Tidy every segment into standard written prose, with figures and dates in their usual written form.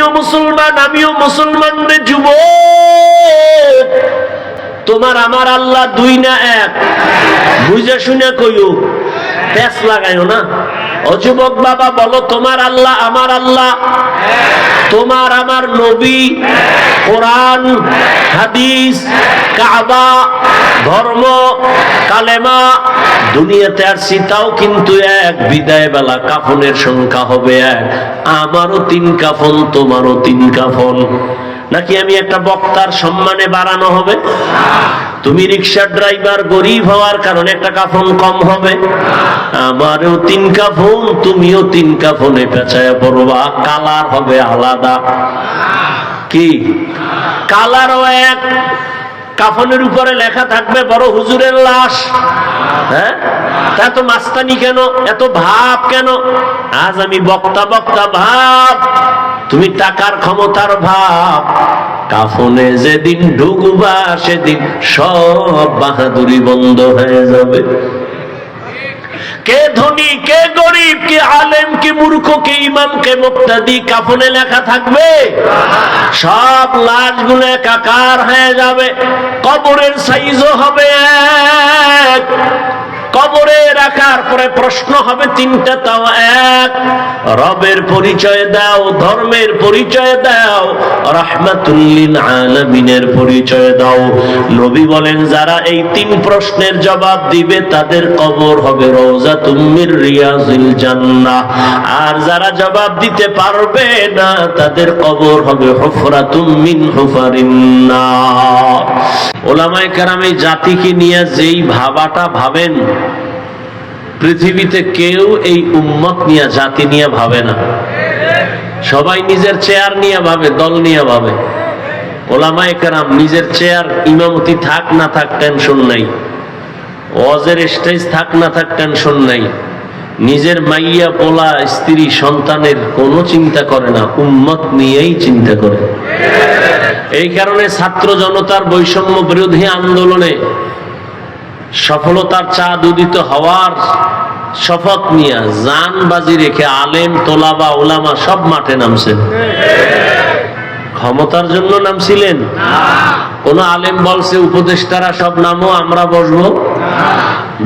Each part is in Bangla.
তুমিও মুসলমান, আমিও মুসলমান রে যুবক। তোমার আমার আল্লাহ দুই না এক? বুঝে শুনে কইও, প্যাচ লাগাইও না। ও যুবক বাবা, বলো তোমার আল্লাহ আমার আল্লাহ, তোমার আমার নবী, কোরআন, হাদিস, কাবা, ধর্ম, কালেমা, দুনিয়াতে আর সীতাও কিন্তু এক। বিদায় বেলা কাফনের সংখ্যা হবে এক। আমারও 3 কাফন, তোমারও 3 কাফন। নাকি আমি একটা বক্তার সম্মানে বাড়ানো হবে? তুমি রিক্সার ড্রাইভার, গরিব হওয়ার কারণে একটা কাফন কম হবে? আমারও 3 কাফন, তুমিও 3 কাফনে পেঁচায়া পড়বা। কালার হবে আলাদা। কি কালারও এক। কাফনের উপরে লেখা থাকবে বড় হুজুরের লাশ। হ্যাঁ, তা এত মাস্তানি কেন, এত ভাব কেন? আজ আমি বক্তা বক্তা ভাব, তুমি টাকার ক্ষমতার ভাব। কাফনে যেদিন ঢুকবা সেদিন সব বাহাদুরি বন্ধ হয়ে যাবে। কে ধনী, কে গরিব, কে আলেম, কে মূর্খ, কে ইমাম, কে মুক্তাদি, কাফনে লেখা থাকবে? সব লাশগুলো একাকার হয়ে যাবে। কবরের সাইজও হবে এক। কবরে রাখার পরে প্রশ্ন হবে 3টা, তাও এক। রবের পরিচয় দাও, ধর্মের পরিচয় দাও, রাহমাতুল লিল আলামিনের পরিচয় দাও। নবী বলেন, যারা এই 3 প্রশ্নের জবাব দিবে তাদের কবর হবে রওজাতুম মির রিয়াজিল জান্নাহ। আর যারা জবাব দিতে পারবে না তাদের কবর হবে হুফরাতুম মিন হুফারিন নার। ওলামায়ে কেরাম এই জাতিকে নিয়ে যেই ভাবাটা ভাবেন, পৃথিবীতে কেউ এই উম্মত নিয়ে, জাতি নিয়ে ভাবে না। সবাই নিজের চেয়ার নিয়ে ভাবে, দল নিয়ে ভাবে। ওলামায়ে কেরাম নিজের চেয়ার, ইমামতি থাক না থাক টেনশন নাই, ওয়াজের স্টেজ থাক না থাক টেনশন নাই, নিজের মাইয়া, পোলা, স্ত্রী, সন্তানের কোনো চিন্তা করে না, উম্মত নিয়েই চিন্তা করে। এই কারণে ছাত্র জনতার বৈষম্য বিরোধী আন্দোলনে সফলতার চাঁদ উদিত হওয়ার শপথ নিয়ে জান বাজি রেখে আলেম, তোলাবা, ওলামা সব মাঠে নামছেন। ক্ষমতার জন্য নামছিলেন? কোন আলেম বলছে উপদেষ্টারা সব নামো, আমরা বসবো?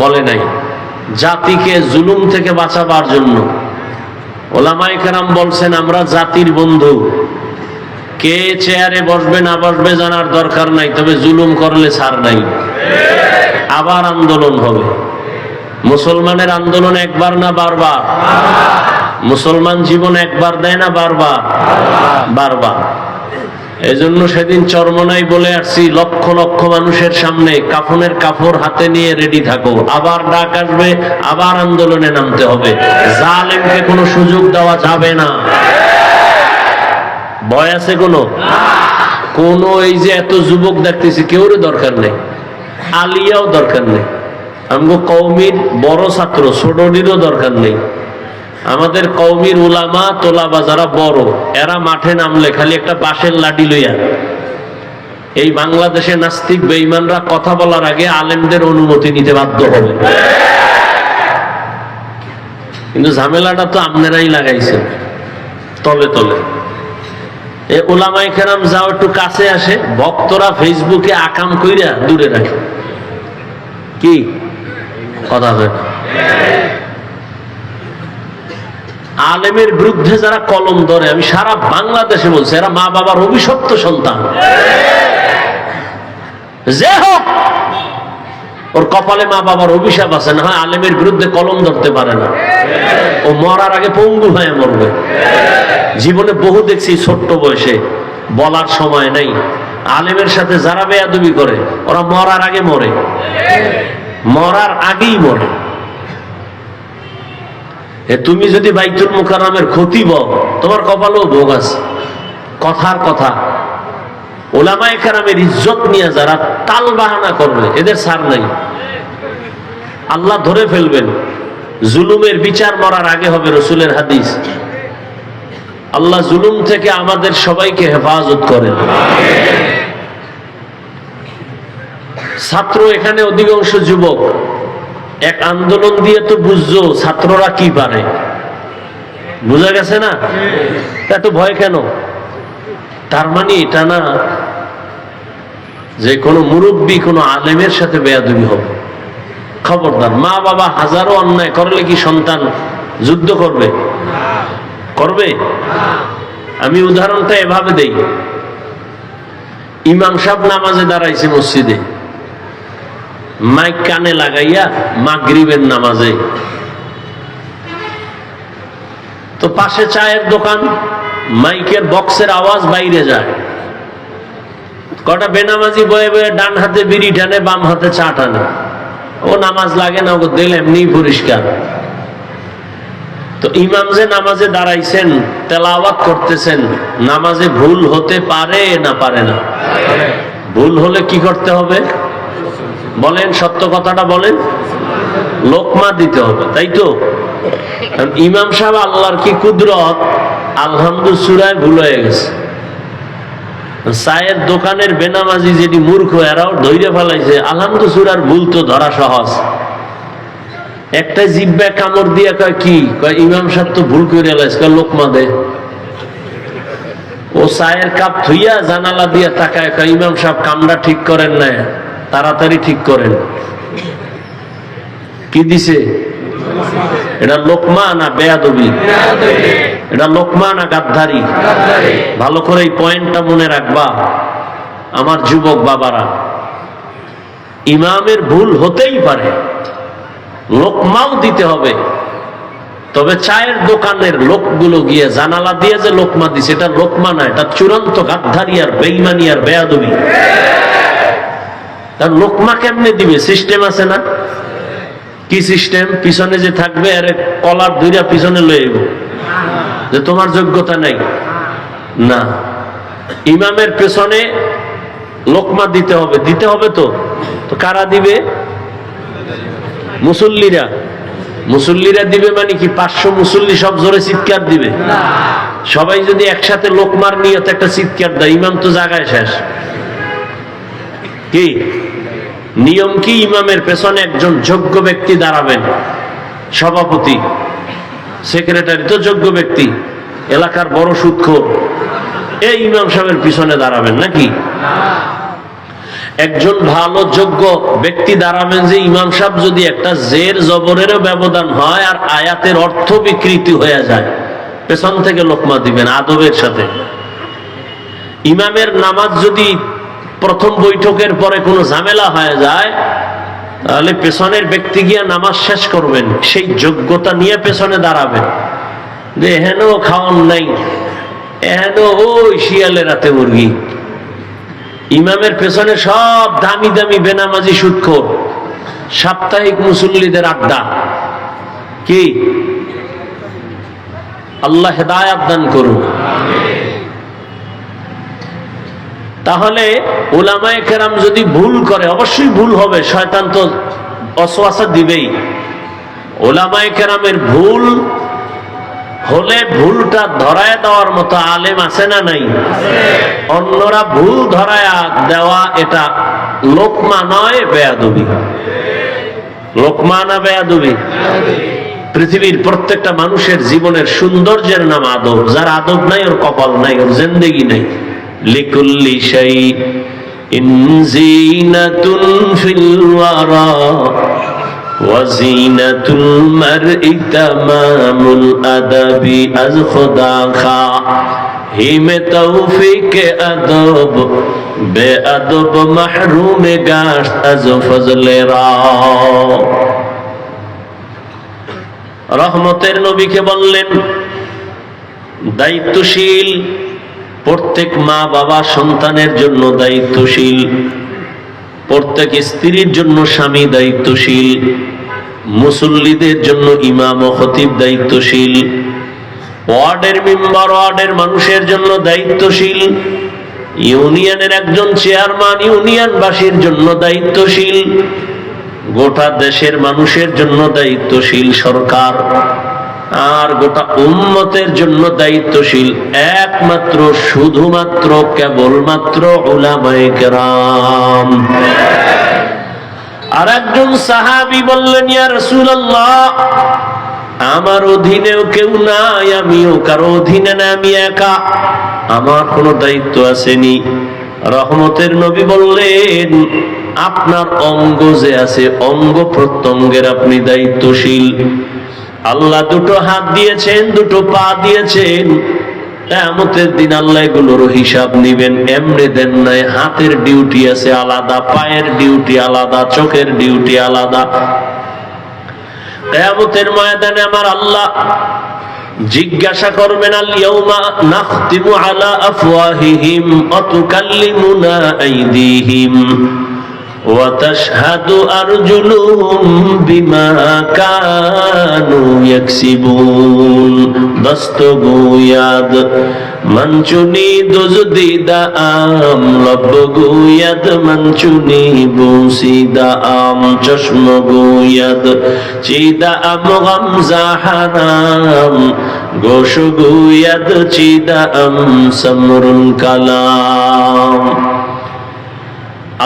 বলে নাই। জাতিকে জুলুম থেকে বাঁচাবার জন্য ওলামায়ে কেরাম বলছেন, আমরা জাতির বন্ধু। কে চেয়ারে বসবে না বসবে জানার দরকার নাই, তবে জুলুম করলে ছাড় নাই। আবার আন্দোলন হবে। মুসলমানের আন্দোলন একবার না বারবার? মুসলমান জীবন একবার দেয় না বারবার? বারবার। এজন্য সেদিন চরমনাই বলে আসছি, লক্ষ লক্ষ মানুষের সামনে কাফনের কাপড় হাতে নিয়ে রেডি থাকো। আবার ডাক আসবে, আবার আন্দোলনে নামতে হবে। জালেমকে কোনো সুযোগ দেওয়া যাবে না। ভয় আছে কোনো? এই যে এত যুবক দেখতেছি, কেউরে দরকার নেই, আলিয়াও দরকার নেই, আমগো কওমির বড় ছাত্র ছোটটিরও দরকার নেই। আমাদের কওমির উলামা, তোলাবা যারা বড়, এরা মাঠে নামলে খালি একটা বাঁশের লাঠি লইয়া, এই বাংলাদেশে নাস্তিক বেঈমানরা কথা বলার আগে আলেমদের অনুমতি নিতে বাধ্য হবে। কিন্তু ঝামেলাটা তো আপনারাই লাগাইছেন তলে তলে। এই ওলামায়ে কেরাম যাও একটু কাছে আসে, ভক্তরা ফেসবুকে আকাম কইরা দূরে রাখে। কি কথা হয়? আলেমের বিরুদ্ধে যারা কলম ধরে, আমি সারা বাংলাদেশে বলছি, এরা মা বাবার অভিশপ্ত সন্তান। যে হোক, ওর কপালে মা বাবার অভিশাপ আছে, না হয় আলেমের বিরুদ্ধে কলম ধরতে পারে না। ও মরার আগে পঙ্গু হয়ে মরবে। জীবনে বহু দেখছি ছোট্ট বয়সে, বলার সময় নাই, আলেমের সাথে যারা বেয়াদবি করে ওরা মরার আগে মরে, মরার আগেই মরে। তুমি যদি বাইতুল মুকাররমের খতিব, তোমার কপালেও ভোগ আছে। কথার কথা। ওলামায়ে কেরামের ইজ্জত নিয়ে যারা তাল বাহানা করবে, এদের ছাড় নাই। আল্লাহ ধরে ফেলবেন। জুলুমের বিচার মরার আগে হবে, রসুলের হাদিস। আল্লাহ জুলুম থেকে আমাদের সবাইকে হেফাজত করেন। ছাত্র এখানে অধিকাংশ যুবক। এক আন্দোলন দিয়ে তো বুঝছো ছাত্ররা কি পারে, বুঝা গেছে না? এত ভয় কেন? তার মানে এটা না যে কোনো মুরব্বী কোনো আলেমের সাথে বেয়াদবি হবে। খবরদার, মা বাবা হাজারো অন্যায় করলে কি সন্তান যুদ্ধ করবে? করবে? আমি উদাহরণটা এভাবে দেই। ইমাম সাহেব নামাজে দাঁড়াইছে মসজিদে, মাইক কানে লাগাইয়া মাগরিবের নামাজে, তো পাশে চায়ের দোকান, মাইকের বক্সের আওয়াজ বাইরে যায়, কটা বেনামাজি বয়ে বয়ে ডান হাতে বিড়ি টানে, বাম হাতে চা টানে। ও নামাজ লাগে না, ও দিল এমনি পরিষ্কার। তো ইমাম যে নামাজে দাঁড়াইছেন, তেলাওয়াত করতেছেন, নামাজে ভুল হতে পারে না পারে না? ভুল হলে কি করতে হবে বলেন? সত্য কথাটা বলেন। লোকমা দিতে হবে, তাই তো? ইমাম সাহেব আল্লাহর কি কুদরত, আলহামদুলিল্লাহ সূরায় ভুল হয়ে গেছে। চায়ের দোকানের বেনামাজি যেটি মূর্খ, এরাও ধৈর্য ফেলাইছে আলহামদুলিল্লাহ সূরার ভুল তো ধরা সহজ। একটা জিব্বা কামড় দিয়া কয় কি, কয় ইমাম সাহেব তো ভুল করে লাইছে, লোকমা দে। ও চায়ের কাপ থুইয়া জানালা দিয়া তাকায়, কয় ইমাম সাহেব কামটা ঠিক করেন না, তাড়াতাড়ি ঠিক করেন। কি দিছে? এটা লোকমা না বেয়াদবি? এটা লোকমা না গাদ্দারি? ভালো করে এই পয়েন্টটা মনে রাখবা আমার যুবক বাবারা। ইমামের ভুল হতেই পারে, লোকমাও দিতে হবে, তবে চায়ের দোকানের লোকগুলো গিয়ে জানালা দিয়ে যে লোকমা দিছে, এটা লোকমা না, এটা চূড়ান্ত গাদ্দারি আর বেঈমানি আর বেয়াদবি। তার লোকমা কেমনে দিবে? সিস্টেম আছে না? কি সিস্টেম? পিছনে যে থাকবে আরে কলার ধইরা পিছনে লয়ে যাবো যে তোমার যোগ্যতা নাই না। ইমামের পেছনে লোকমা দিতে হবে, দিতে হবে তো। তো কারা দিবে? মুসল্লিরা। মুসল্লিরা দিবে মানে কি 500 মুসল্লি সব জোরে চিৎকার দিবে? সবাই যদি একসাথে লোকমার নিয়ত একটা চিৎকার দেয়, ইমাম তো জায়গায় শেষ। কি নিয়ম? কি ইমামের পেছনে একজন যোগ্য ব্যক্তি দাঁড়াবেন, সভাপতি, সেক্রেটারি তো যোগ্য ব্যক্তি, এলাকার বড় সুদখোর, এই ইমাম সাহেবের পিছনে দাঁড়াবেন নাকি? একজন ভালো যোগ্য ব্যক্তি দাঁড়াবেন যে ইমাম সাহেব যদি একটা জের জবরেরও ব্যবধান হয় আর আয়াতের অর্থ বিকৃতি হয়ে যায়, পেছন থেকে লোকমা দিবেন আদবের সাথে। ইমামের নামাজ যদি প্রথম বৈঠকের পরে কোনো ঝামেলা হয়ে যায়, তাহলে পেছনের ব্যক্তি গিয়া নামাজ শেষ করবেন, সেই যোগ্যতা নিয়ে পেছনে দাঁড়াবেন যে এহেন খাওয়ান নাই, এহেন ওই শিয়ালের রাতে মুরগি। ইমামের পেছনে সব দামি দামি বেনামাজি সুদখোর, সাপ্তাহিক মুসল্লিদের আড্ডা। কি আল্লাহ হেদায়াত দান করুন। তাহলে উলামায়ে কেরাম যদি ভুল করে, অবশ্যই ভুল হবে, শয়তান তো ওয়াসওয়াসা দিবেই। উলামায়ে কেরামের ভুল হলে ভুলটা ধরায় দেওয়ার মতো আলেম আছে না নাই? অন্যরা ভুল ধরায়া দেওয়া এটা লোকমা নয়, বেয়াদবি। লোকমা না বেয়াদবি? পৃথিবীর প্রত্যেকটা মানুষের জীবনের সৌন্দর্যের নাম আদব। যার আদব নাই ওর কপাল নাই, ওর জিন্দেগি নাই। লিকুল্লি শাইইন যিনাতুন ফিল ওয়ারা ওয়া যিনাতুল মারই তামামুল আদাবি আজ খুদা খা হিমে তৌফিক আদব বেআদব মাহরুম গাশত আজ ফজলে রা। রহমতের নবীকে বললেন দায়িত্বশীল। প্রত্যেক মা বাবা সন্তানের জন্য দায়িত্বশীল, প্রত্যেক স্ত্রীর জন্য স্বামী দায়িত্বশীল, মুসল্লিদের জন্য ইমাম ও খতিব দায়িত্বশীল, ওয়ার্ডের মেম্বার ওয়ার্ডের মানুষের জন্য দায়িত্বশীল, ইউনিয়নের একজন চেয়ারম্যান ইউনিয়নবাসীর জন্য দায়িত্বশীল, গোটা দেশের মানুষের জন্য দায়িত্বশীল সরকার, আর গোটা উম্মতের জন্য দায়িত্বশীল একমাত্র শুধুমাত্র কেবলমাত্র উলামায়ে কেরাম। আর একজন সাহাবী বললেন, ইয়া রাসূলুল্লাহ, আমার অধীনেও কেউ নাই, আমিও কারো অধীনে না, আমি একা। আমার কোনো দায়িত্ব আসেনি? রহমতের নবী বললেন, আপনার অঙ্গ যে আছে, অঙ্গ প্রত্যঙ্গের আপনি দায়িত্বশীল। আল্লাহ দুটো হাত দিয়েছেন, দুটো পা দিয়েছেন, কিয়ামতের দিন আল্লাহ এগুলোর হিসাব নিবেন। এমনি দেন নাই। হাতের ডিউটি আছে আলাদা, পায়ের ডিউটি আলাদা, চোখের ডিউটি আলাদা। কিয়ামতের ময়দানে আমার আল্লাহ জিজ্ঞাসা করবেন, আল ইয়াউমা নাখতিমু আলা আফওয়াহিহিম ওয়া তুকাল্লিমুনা আইদিহিম ওয়া তাশহাদু আরজুলুহুম বিমা কানু ইয়াকসিবুন। দস্তগুয়াদ মঞ্চুনি দুজদিদা আম লবগুয়াদ মঞ্চুনি বুসিদা আম চশমগুয়াদ চিদা আম গামজা হারাম গোশগুয়াদ চিদা আম সমরুল কালাম।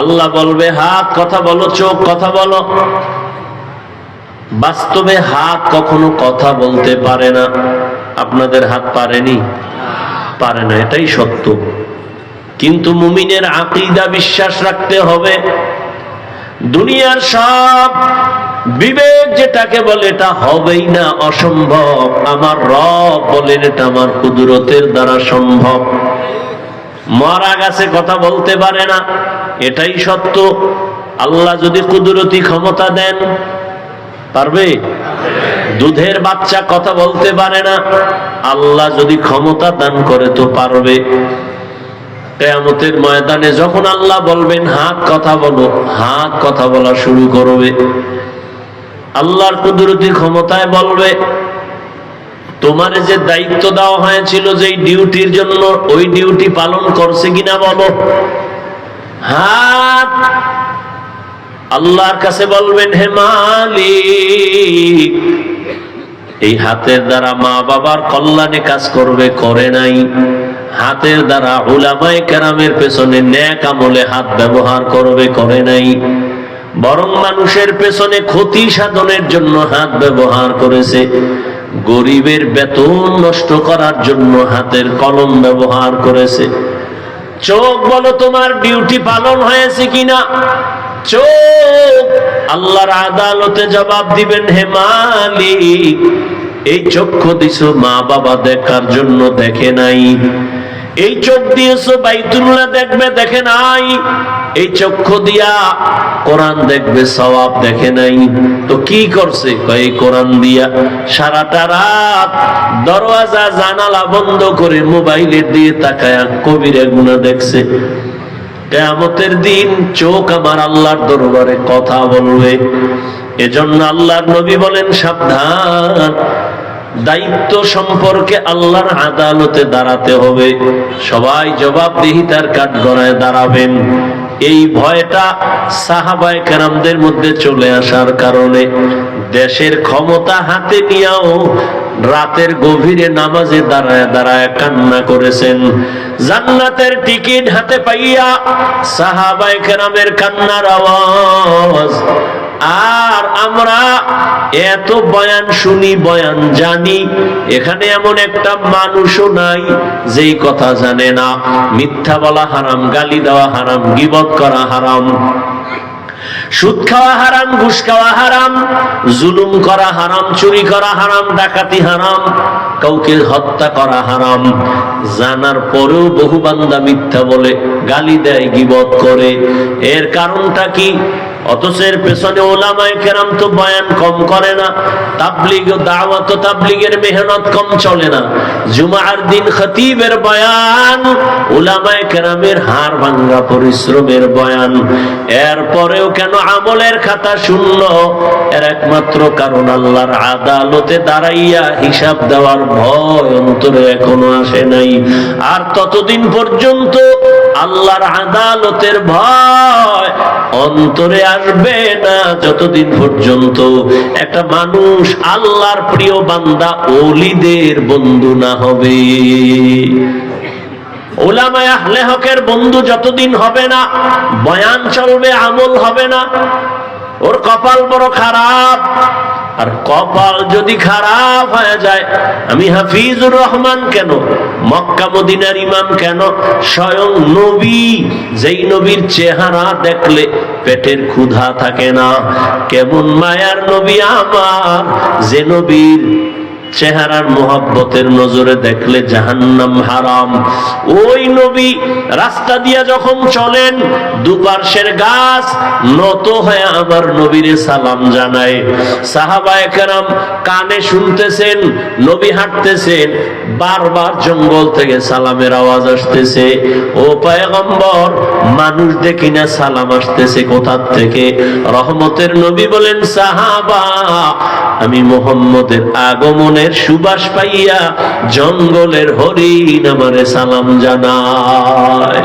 আল্লাহ বলবে, হাত কথা বলো, চোখ কথা বলো। বাস্তবে হাত কখনো কথা বলতে পারে না। আপনাদের হাত পারেনি? পারে না, এটাই সত্য। কিন্তু মুমিনের আকীদা, বিশ্বাস রাখতে হবে, দুনিয়ার সব বিবেক যেটাকে বলে এটা হবেই না, অসম্ভব। আমার রব বলেন এটা আমার কুদরতের দ্বারা সম্ভব। মরা গাছে কথা বলতে পারে না, এটাই সত্য। আল্লাহ যদি কুদরতি ক্ষমতা দেন, পারবে? দুধের বাচ্চা কথা বলতে পারে না, আল্লাহ যদি ক্ষমতা দান করে তো পারবে। কিয়ামতের ময়দানে যখন আল্লাহ বলবেন হাত কথা বলো, হাত কথা বলা শুরু করবে। আল্লাহর কুদরতি ক্ষমতায় বলবে, তোমার যে দায়িত্ব দেওয়া হয়েছিল যেই ডিউটির জন্য, ওই ডিউটি পালন করছে কিনা বলো। হাত আল্লাহর কাছে বলবেন, হে মালিক, এই হাতের দ্বারা মা বাবার কল্যাণে কাজ করবে, করে নাই। হাতের দ্বারা উলামায়ে কেরামের পেছনে নেক আমলে হাত ব্যবহার করবে, করে নাই। বরং মানুষের পেছনে ক্ষতি সাধনের জন্য হাত ব্যবহার করেছে। গরিবের বেতন নষ্ট করার জন্য হাতের কলম ব্যবহার করেছে। চোখ বলো, তোমার ডিউটি পালন হয়েছে কিনা। চোখ আল্লাহর আদালতে জবাব দিবেন, হে মালিক, এই চক্ষু দিছো মা বাবা দেখার জন্য, দেখে নাই। এই চোখ দিয়েছো বাইতুল্লাহ দেখবে, দেখে নাই। এই চক্ষু দিয়া কোরআন দেখবে, সওয়াব, দেখে নাই। তো কি করছে? এই কোরআন দিয়া সারাটা রাত দরওয়াজা জানালা বন্ধ করে মোবাইলের দিয়ে তাকায়া কবিরা গুনাহ দেখছে। কিয়ামতের দিন চোখ আমার আল্লাহর দরবারে কথা বলবে। এজন্য আল্লাহর নবী বলেন, সাবধান, দায়িত্ব সম্পর্কে আল্লাহর আদালতে দাঁড়াতে হবে। সবাই জবাবদিহিতার কাঠগড়ায় দাঁড়াবেন। এই ভয়টা সাহাবায়ে কেরামদের মধ্যে চলে আসার কারণে দেশের ক্ষমতা হাতে নিয়েও রাতের গভীরে নামাজে দাঁড়ায় দাঁড়ায় কান্না করেছেন। জান্নাতের টিকিট হাতে পাইয়া সাহাবায়ে কেরামের কান্নার আওয়াজ। আর আমরা এত বয়ান শুনি, বয়ান জানি, এখানে এমন একটা মানুষও নাই যেই কথা জানে না। মিথ্যা বলা হারাম, গালি দেওয়া হারাম, গীবত করা হারাম, সুদ খাওয়া হারাম, ঘুষ খাওয়া হারাম, জুলুম করা হারাম, চুরি করা হারাম, ডাকাতি হারাম, কাউকে হত্যা করা হারাম। জানার পরেও বহু বান্দা মিথ্যা বলে, গালি দেয়, গীবত করে। এর কারণটা কি? অথচ এর পেছনে উলামায়ে কেরাম তো বয়ান কম করে না, তাবলীগ ও দাওয়াত ও তাবলীগের মেহনত কম চলে না। জুমার দিন খতিবের বয়ান, উলামায়ে কেরামের হাড় ভাঙ্গা পরিশ্রমের বয়ান। এরপরেও কেন আমলের খাতা শূন্য? এর একমাত্র কারণ আল্লাহর আদালতে দাঁড়াইয়া হিসাব দেওয়ার ভয় অন্তরে এখনো আসে নাই। আর ততদিন পর্যন্ত আল্লাহর আদালতের ভয় অন্তরে আসবে না যতদিন পর্যন্ত একটা মানুষ আল্লাহর প্রিয় বান্দা, ওলিদের বন্ধু না হবে। উলামায়ে আহলে হকের বন্ধু যতদিন হবে না, বয়ান চলবে, আমল হবে না। ওর কপাল বড় খারাপ। আর কপাল যদি খারাপ হয়ে যায়, আমি হাফিজুর রহমান কেন, মক্কা মদিনার ইমাম কেন, স্বয়ং নবী, যেই নবীর চেহারা দেখলে পেটের ক্ষুধা থাকে না, কেমন মায়ার নবী আমার, যে নবীর চেহারার মোহাব্বতের নজরে দেখলে জাহান্নাম হারাম। ওই নবী রাস্তা দিয়া যখন চলেন, দুপার্শ্বের গাছ নত হয়ে আমার নবীরে সালাম জানায়। সাহাবায়ে কেরাম কানে শুনতেছেন, নবী হাঁটতেছেন, বারবার জঙ্গল থেকে সালামের আওয়াজ আসতেছে। ও পয়গম্বর, মানুষ দেখি না সালাম আসতেছে কোথা থেকে? রহমতের নবী বলেন, সাহাবা, আমি মুহাম্মদের আগমনের সুবাস পাইয়া জঙ্গলের হরিণ আমারে সালাম জানায়।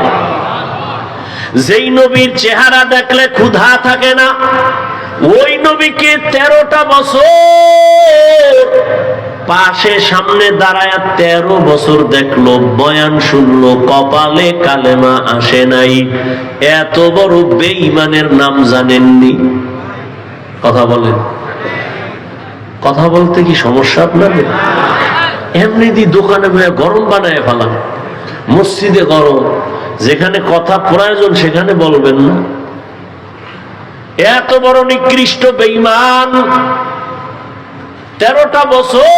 যেই নবীর চেহারা দেখলে ক্ষুধা থাকে না, ওই নবীকে 13টা বছর পাশে সামনে দাঁড়ায় 13 বছর দেখলো, বয়ান শুনলো, কপালে কালেমা আসে নাই। এত বড় বেঈমানের নাম জানেননি? কথা বলেন, কথা বলতে কি সমস্যা আপনাদের? এমনি দি দোকানে বইয়া গরম বানায় ফেলাম, মসজিদে গরম, যেখানে কথা প্রয়োজন সেখানে বলবেন না। এত বড় নিকৃষ্ট বেঈমান, 13টা বছর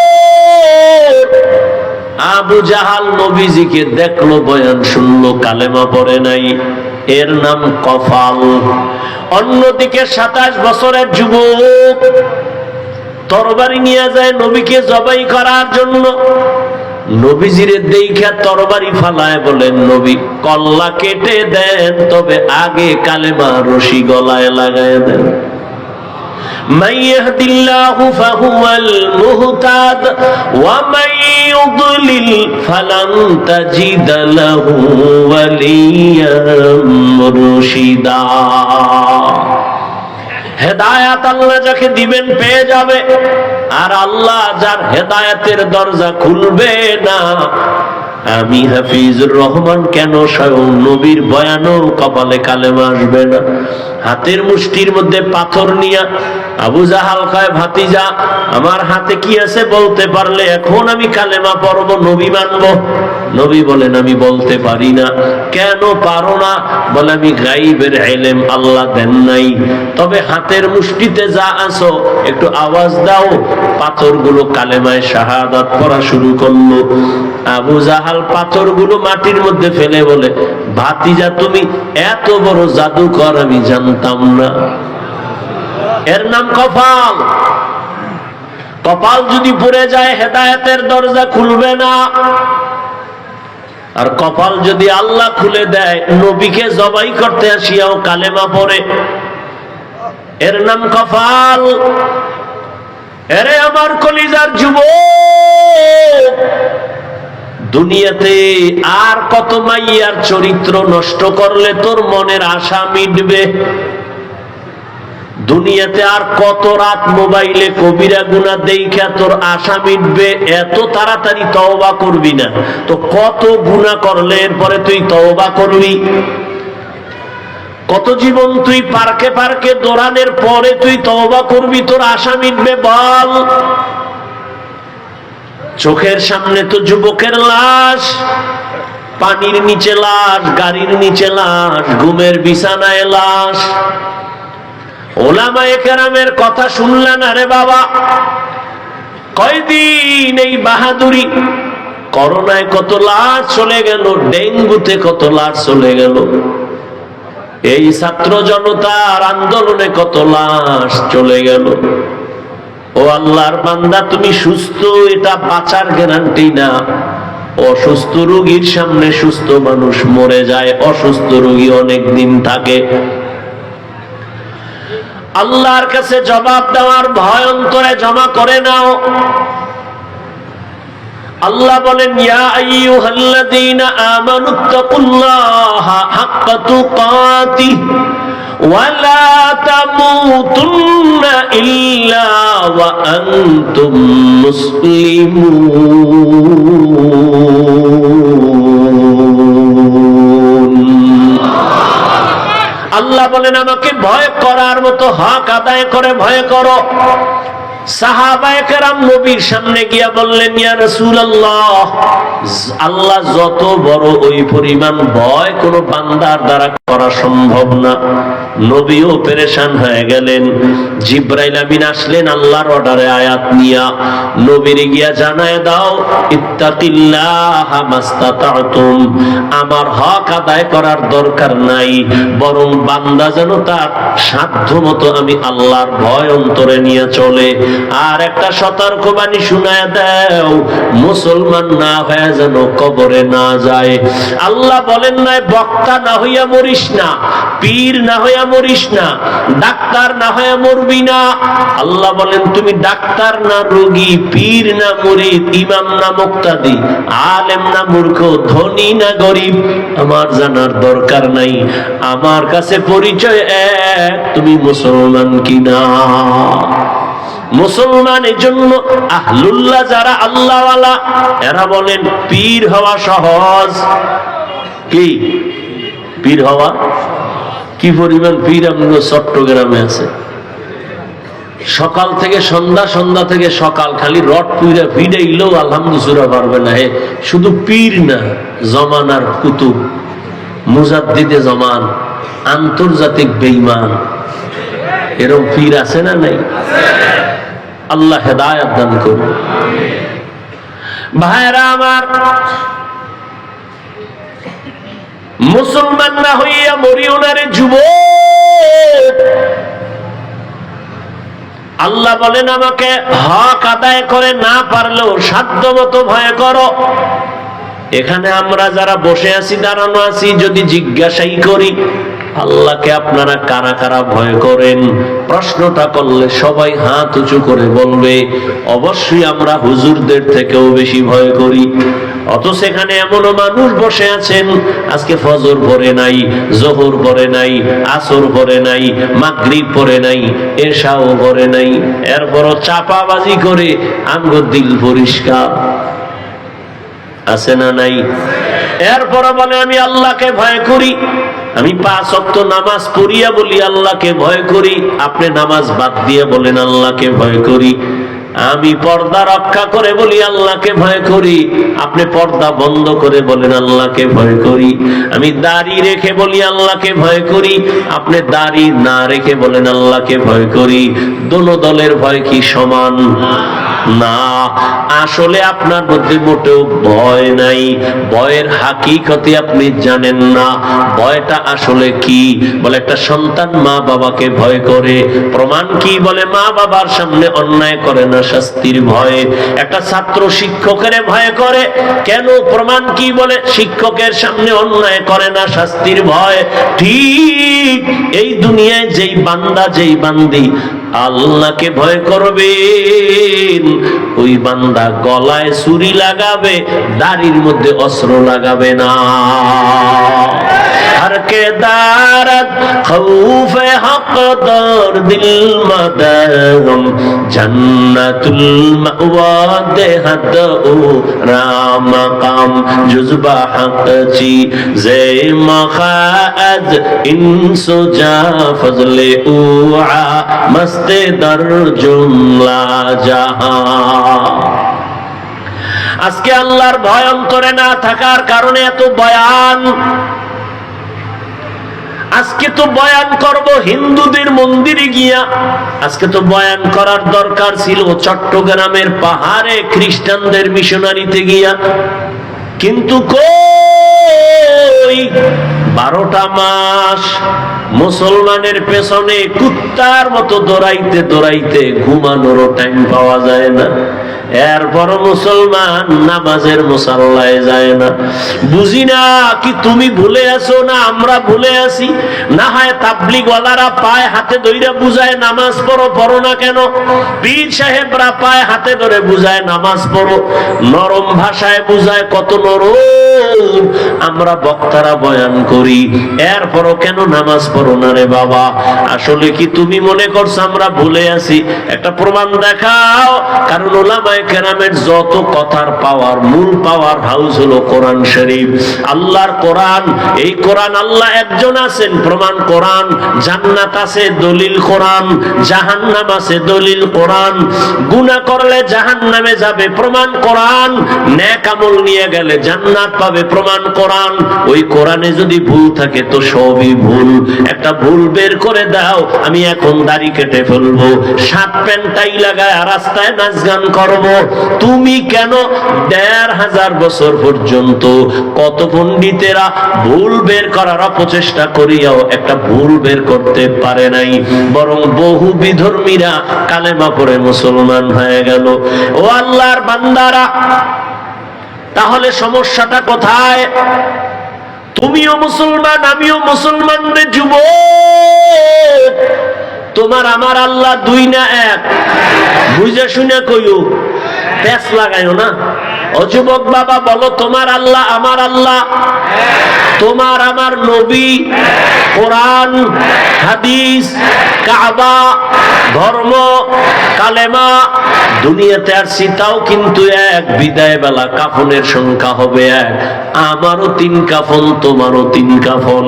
আবু জাহাল নবীজিকে দেখলো, বয়ান শুনলো, কালেমা পড়ে নাই, এর নাম কফাল। অন্যদিকে 27 বছরের যুবক তরবারি নিয়ে যায় নবীকে জবাই করার জন্য। নবীজিরে দেখা তরবারি ফালায়, বলেন, নবী কল্লা কেটে দেন, তবে আগে কালেমা রশি গলায় লাগায় দেন। من يهد الله فهو المهتد ومن يضلل فلن تجد له وليا مرشدا। হেদায়াত আল্লাহ যাকে দিবেন পেয়ে যাবে, আর আল্লাহ যার হেদায়াতের দরজা খুলবে না, আমি হাফিজুর রহমান কেন, স্বয়ং নবীর বয়ানও কপালে কালেমা আসবে না। হাতের মুষ্টির মধ্যে পাথর নিয়া আবু জাহাল কয়, ভাতিজা, আমার হাতে কি আছে বলতে পারলে এখন আমি কালেমা পড়ব, নবী মানব। নবী বলেন, আমি বলতে পারি না। কেন পারো না? বলে, আমি গাইবের ইলম আল্লাহ দেন নাই, তবে হাতের মুষ্টিতে যা আছো একটু আওয়াজ দাও। পাথরগুলো কালেমায় শাহাদাত পড়া শুরু করলো। আবু জাহাল পাথরগুলো মাটির মধ্যে ফেলে বলে, ভাতিজা, তুমি এত বড় জাদুকর আমি জানতাম না। এর নাম কপাল। কপাল যদি পড়ে যায়, হেদায়েতের দরজা খুলবে না। আর কপাল যদি আল্লাহ খুলে দেয়, নবীকে জবাই করতে আসিয়াও কালেমা পড়ে, এর নাম কপাল। এরে আমার কলিজার যুবক, দুনিয়াতে আর কত মাইয়ার চরিত্র নষ্ট করলে তোর মনের আশা মিটবে? দুনিয়াতে আর কত রাত মোবাইলে কবিরা গুনাহ দেখা তোর আশা মিটবে? এত তাড়াতাড়ি তওবা করবি না তো কত গুনাহ করলে এরপরে তুই তওবা করবি? কত জীবন তুই পার্কে পার্কে দৌড়ানোর পরে তুই তওবা করবি, তোর আশা মিটবে বল? চোখের সামনে তো যুবকের লাশ, পানির নিচে লাশ, গাড়ির নিচে লাশ, ঘুমের বিছানায় লাশ। ওলামায়ে কেরামের কথা শুনলেন, আরে বাবা, কয়দিন এই বাহাদুরি? করোনায় কত লাশ চলে গেল, ডেঙ্গুতে কত লাশ চলে গেল, এই ছাত্র জনতার আন্দোলনে কত লাশ চলে গেল। ও আল্লাহর বান্দা, তুমি সুস্থ, এটা বাঁচার গ্যারান্টি না। অসুস্থ রোগীর সামনে সুস্থ মানুষ মরে যায়, অসুস্থ রোগী অনেক দিন থাকে। আল্লাহর কাছে জবাব দেওয়ার ভয় অন্তরে জমা করে নাও। আল্লাহ বলেন, ইয়া আইয়ুহাল্লাযীনা আমানুত্তাকুল্লাহা হাক্কা তুকাতিহ ওয়া লা তামুতুন্না ইল্লা ওয়া আনতুম মুসলিমুন। আল্লাহ বলেন, আমাকে ভয় করার মতো হক আদায় করে ভয় করো। সাহাবায়ে কেরাম নবীর সামনে গিয়া বললেন, ইয়া রাসূলুল্লাহ, আল্লাহ যত বড় ওই পরিমাণ ভয় কোন বান্দার দ্বারা করা সম্ভব না। নবীও পেরেশান হয়ে গেলেন। জিবরাইল আমিন আসলেন আল্লাহর অর্ডারে আয়াত নিয়া, নবীরে গিয়া জানায় দাও, ইত্তাকিল্লাহা মাস্তাতাতুম, আমার হক আদায় করার দরকার নাই, বরং বান্দা যেন তার সাধ্যমতো আমি আল্লাহর ভয় অন্তরে নিয়ে চলে। আর একটা সতর্কবাণী শুনায় দাও, মুসলমান না হয়ে যেন কবরে না যায়। আল্লাহ বলেন নাই বক্তা না হইয়া মরিস না, পীর না হইয়া মরিস না, ডাক্তার না হইয়া মরবি না। আল্লাহ বলেন তুমি ডাক্তার না রোগী, পীর না মুরিদ, ইমাম না মুক্তাদি, আলেম না মূর্খ, ধনী না গরিব, আমার জানার দরকার নাই। আমার কাছে পরিচয় এক, তুমি মুসলমান কিনা। মুসলমানের জন্য আহলুল্লাহ যারা আল্লাহওয়ালা, এরা বলেন পীর হওয়া সহজ। কি পীর হওয়া? কি পরিমাণ পীর আমাদের চট্টগ্রামে আছে। সকাল থেকে সন্ধ্যা, সন্ধ্যা থেকে সকাল, খালি রড পুইরা ফিরাইলেও আলহামদুলিল্লাহ পারবে না। হে শুধু পীর না, জমানার কুতুব, মুজাদ্দিদে জামান, আন্তর্জাতিক বেঈমান, এরকম পীর আছে না নাই? আল্লাহ হেদায়েত দান করুন। ভাইরা আমার, মুসলমান না হইয়া মরিও না রে যুবক। আল্লাহ বলেন আমাকে হক আদায় করে না পারলেও সাধ্য মতো ভয় করো। এখানে আমরা যারা বসে আছি, দাঁড়ানো আছি, যদি জিজ্ঞাসাই করি আল্লাহকে আপনারা কারা কারা ভয় করেন, প্রশ্নটা করলে সবাই হাত উঁচু করে বলবে অবশ্যই আমরা হুজুরদের থেকেও বেশি ভয় করি। অথচ এখানে এমনও মানুষ বসে আছেন আজকে ফজর পড়ে নাই, জোহর পড়ে নাই, আসর পড়ে নাই, মাগরিব পড়ে নাই, এশাও পড়ে নাই, এরপরও চাপাবাজি করে আমগো দিল পরিষ্কার আছে না নাই? এরপর বলে আমি আল্লাহকে ভয় করি, আমি 5 ওয়াক্ত নামাজ পড়িয়া বলি আল্লাহকে ভয় করি। আপনি নামাজ বাদ দিয়ে বলেন আল্লাহকে ভয় করি। আমি পর্দা রক্ষা করে বলি আল্লাহকে ভয় করি, আপনি পর্দা বন্ধ করে বলেন আল্লাহকে ভয় করি। আমি দাড়ি রেখে বলি আল্লাহকে ভয় করি, আপনি দাড়ি না রেখে বলেন আল্লাহকে ভয় করি। দোনো দলের ভয় কি সমান? না। আসলে আপনার মধ্যে মোটেও ভয় নাই। ভয়ের হাকিকতে আপনি জানেন না ভয়টা আসলে কি। বলে একটা সন্তান মা বাবাকে ভয় করে, প্রমাণ কি? বলে মা বাবার সামনে অন্যায় করে না, শাস্তির ভয়ে। একটা ছাত্র শিক্ষকের ভয় করে, কেন? প্রমাণ কি? বলে শিক্ষকের সামনে অন্যায় করে না, শাস্তির ভয়। ঠিক এই দুনিয়ায় যেই বান্দা, যেই বান্দি আল্লাহকে ভয় করবেন, ওই বান্দা গলায় ছুরি লাগাবে, দাড়ির মধ্যে অস্ত্র লাগাবে না। हर के दारत खौफ हक दर दिल मदगम जन्नतुल मअवा देहद ओ राम मकाम जुज़बा हक ची जे मखाज इंसो जा फजले उआ मस्ते दर जुमला जहां। আজকে আল্লাহর ভয় অন্তরে না থাকার কারণে এত বয়ান। আজকে তো বয়ান করব হিন্দুদের মন্দিরে গিয়া, আজকে তো বয়ান করার দরকার ছিল চট্টগ্রামের পাহাড়ে খ্রিস্টানদের মিশনারিতে গিয়া, কিন্তু কই 12টা মাস মুসলমানের পেছনে কুত্তার মতো দৌড়াইতে দৌড়াইতে ঘুমানোরও টাইম পাওয়া যায় না। এরপর মুসলমান নামাজের মুসাল্লায় যায় না। বুঝি না কি তুমি ভুলে আছো না আমরা ভুলে আছি? না হয় তাবলিগ ওয়ালারা পায় হাতে ধরে বুঝায় নামাজ পড়ো, পড়ো না কেন? পীর সাহেবরা পায় হাতে ধরে বুঝায় নামাজ পড়ো, নরম ভাষায় বুঝায়, কত নরম। আমরা বক্তারা বয়ান করি, এরপরও কেন নামাজ পড়ো করো না রে বাবা। আসলে কি তুমি মনে করছো আমরা ভুলে আছি? একটা প্রমাণ দেখাও। কারণ উলামায়ে কেরামের যত কথার পাওয়ার, মূল পাওয়ার হাউস হলো কোরআন শরীফ, আল্লাহর কোরআন। এই কোরআন আল্লাহ একজন আছেন, প্রমাণ কোরআন। জান্নাত আছে, দলিল কোরআন। জাহান্নাম আছে, দলিল কোরআন। গুনাহ করলে জাহান্নামে যাবে, প্রমাণ কোরআন। নেক আমল নিয়ে গেলে জান্নাত পাবে, প্রমাণ কোরআন। ওই কোরআনে যদি ভুল থাকে তো সবই ভুল। একটা ভুল বের করে দাও, আমি এখন দাড়ি কেটে ফেলবো, শার্ট প্যান্ট টাই লাগায় রাস্তায় নাচ গান করবো। তুমি কেন ১৫০০ বছর পর্যন্ত কত পণ্ডিতেরা ভুল বের করার অপচেষ্টা করিয়াও একটা ভুল বের করতে পারে নাই, বরং বহু বিধর্মীরা কালেমা পড়ে মুসলমান হয়ে গেল। ও আল্লাহর বান্দারা, তাহলে সমস্যাটা কোথায়? তুমিও মুসলমান, আমিও মুসলমান রে যুবক। তোমার আমার আল্লাহ দুই না এক, বুঝে শুনে কইও, প্যাচ লাগাইও না। ও যুবক বাবা, বলো তোমার আল্লাহ আমার আল্লাহ, তোমার আমার নবী, কোরআন, হাদিস, কাবা, ধর্ম, কালেমা, দুনিয়াতে আর সীতাও কিন্তু এক। বিদায় বেলা কাফনের সংখ্যা হবে এক। আমারও ৩ কাফন, তোমারও ৩ কাফন।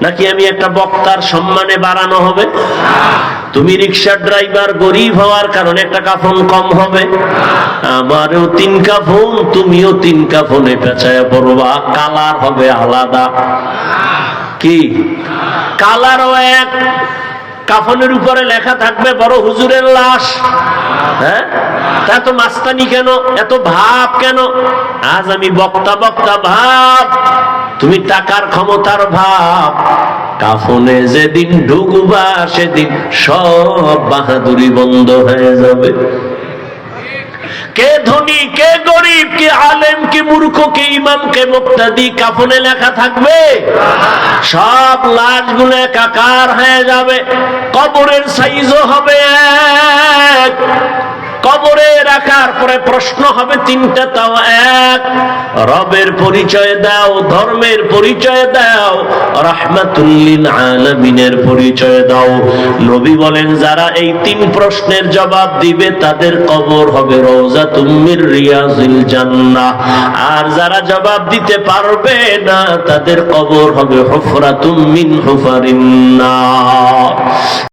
নাকি আমি একটা বক্তার সম্মানে বাড়ানো হবে? তুমি রিক্সার ড্রাইভার, গরিব হওয়ার কারণে একটা কাফন কম হবে? আমারও ৩ কাফন, তুমিও ৩ কাফনে পেঁচায় পড়বা, কালার হবে আলাদা। কি কালারও এক, কাফনের উপরে লেখা থাকবে বড় হুজুরের লাশ। হ্যাঁ, তা তো মাস্তানি কেন, এত ভাব কেন? আজ আমি বক্তা বক্তা ভাব, তুমি টাকার ক্ষমতার ভাব। কাফনে যেদিন ঢুকবা সেদিন সব বাহাদুরি বন্ধ হয়ে যাবে। কে ধনী, কে গরিব, কে আলেম, কে মূর্খ, কে ইমাম, কে মুক্তাদি, কাফনে লেখা থাকবে? সব লাশগুলো একাকার হয়ে যাবে। কবরের সাইজও হবে এক। কবরে রাখার পরে প্রশ্ন হবে ৩টা, তাও এক। রবের পরিচয় দাও, ধর্মের পরিচয় দাও, রাহমাতুল লিল আলামিনের পরিচয় দাও। নবী বলেন, যারা এই ৩ প্রশ্নের জবাব দিবে তাদের কবর হবে রওজাতুম মির রিয়াজিল জান্নাহ। আর যারা জবাব দিতে পারবে না তাদের কবর হবে হুফরাতুম মিন হুফারিন নার।